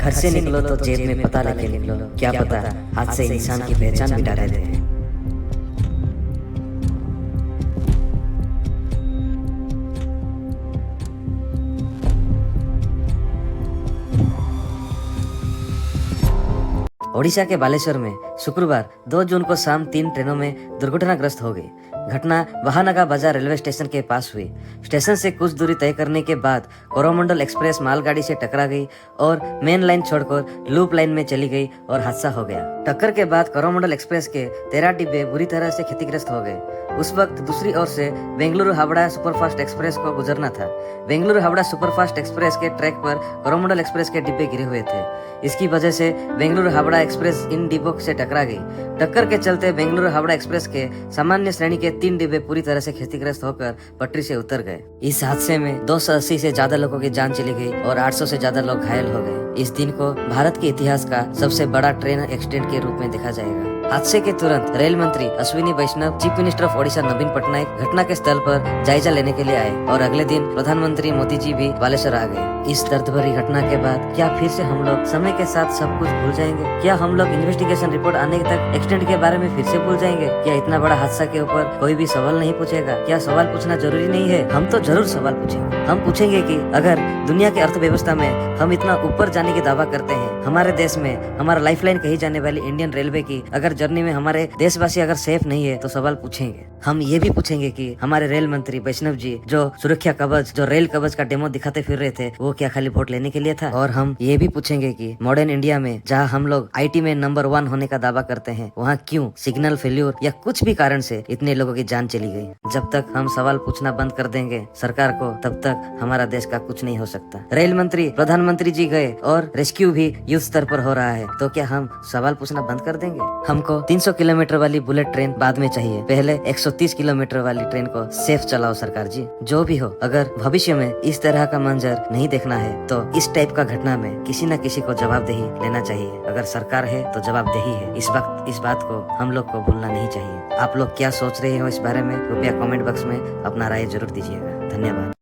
घर से निकलो तो जेब में पता लेके निकलो, क्या पता हाथ से इंसान की पहचान मिटा रहे थे। ओडिशा के बालेश्वर में शुक्रवार 2 जून को शाम 3 ट्रेनों में दुर्घटनाग्रस्त हो गई। घटना बहानगा बाजार रेलवे स्टेशन के पास हुई। स्टेशन से कुछ दूरी तय करने के बाद कोरोमंडल एक्सप्रेस मालगाड़ी से टकरा गई और मेन लाइन छोड़कर लूप लाइन में चली गई और हादसा हो गया। टक्कर के बाद कोरोमंडल एक्सप्रेस के 13 डिब्बे बुरी तरह से क्षतिग्रस्त हो गए। उस वक्त दूसरी ओर से बेंगलुरु हावड़ा सुपरफास्ट एक्सप्रेस को गुजरना था। बेंगलुरु हावड़ा सुपरफास्ट एक्सप्रेस के ट्रैक पर कोरोमंडल एक्सप्रेस के डिब्बे गिरे हुए थे। इसकी वजह से बेंगलुरु हावड़ा एक्सप्रेस इन डिब्बों से टकरा गई। टक्कर के चलते बेंगलुरु हावड़ा एक्सप्रेस के सामान्य श्रेणी के 3 डिब्बे पूरी तरह से क्षतिग्रस्त होकर पटरी से उतर गए। इस हादसे में 280 से ज्यादा लोगों की जान चली गई और 800 से ज्यादा लोग घायल हो गए। इस दिन को भारत के इतिहास का सबसे बड़ा ट्रेन एक्सीडेंट के रूप में देखा जाएगा। हादसे के तुरंत रेल मंत्री अश्विनी वैष्णव, चीफ मिनिस्टर ऑफ ओडिशा नवीन पटनायक घटना के स्थल पर जायजा लेने के लिए आए और अगले दिन प्रधानमंत्री मोदी जी भी बालेश्वर आ गए। इस दर्द भरी घटना के बाद क्या फिर से हम लोग समय के साथ सब कुछ भूल जाएंगे? क्या हम लोग इन्वेस्टिगेशन रिपोर्ट आने तक एक्सीडेंट के बारे में फिर से भूल जाएंगे? क्या इतना बड़ा हादसा के ऊपर कोई भी सवाल नहीं पूछेगा? क्या सवाल पूछना जरूरी नहीं है? हम तो जरूर सवाल पूछेंगे। हम पूछेंगे कि अगर दुनिया की अर्थव्यवस्था में हम इतना ऊपर जाने की दावा करते हैं, हमारे देश में हमारा लाइफलाइन कही जाने वाली इंडियन रेलवे की अगर जर्नी में हमारे देशवासी अगर सेफ नहीं है तो सवाल पूछेंगे। हम ये भी पूछेंगे कि हमारे रेल मंत्री वैष्णव जी जो सुरक्षा कवच, जो रेल कवच का डेमो दिखाते फिर रहे थे, वो क्या खाली वोट लेने के लिए था? और हम ये भी पूछेंगे कि मॉडर्न इंडिया में जहाँ हम लोग आईटी में नंबर 1 होने का दावा करते हैं, वहाँ क्यों सिग्नल फेल्यूर या कुछ भी कारण से इतने लोगों की जान चली गई? जब तक हम सवाल पूछना बंद कर देंगे सरकार को, तब तक हमारा देश का कुछ नहीं हो सकता। रेल मंत्री, प्रधानमंत्री जी गए और रेस्क्यू भी युद्ध स्तर पर हो रहा है, तो क्या हम सवाल पूछना बंद कर देंगे? हमको 300 किलोमीटर वाली बुलेट ट्रेन बाद में चाहिए, पहले 130 किलोमीटर वाली ट्रेन को सेफ चलाओ सरकार जी। जो भी हो, अगर भविष्य में इस तरह का मंजर नहीं देखना है तो इस टाइप का घटना में किसी न किसी को जवाबदेही लेना चाहिए। अगर सरकार है तो जवाबदेही है। इस वक्त इस बात को हम लोग को भूलना नहीं चाहिए। आप लोग क्या सोच रहे हो इस बारे में? कृपया कमेंट बॉक्स में अपना राय जरूर दीजिएगा। धन्यवाद।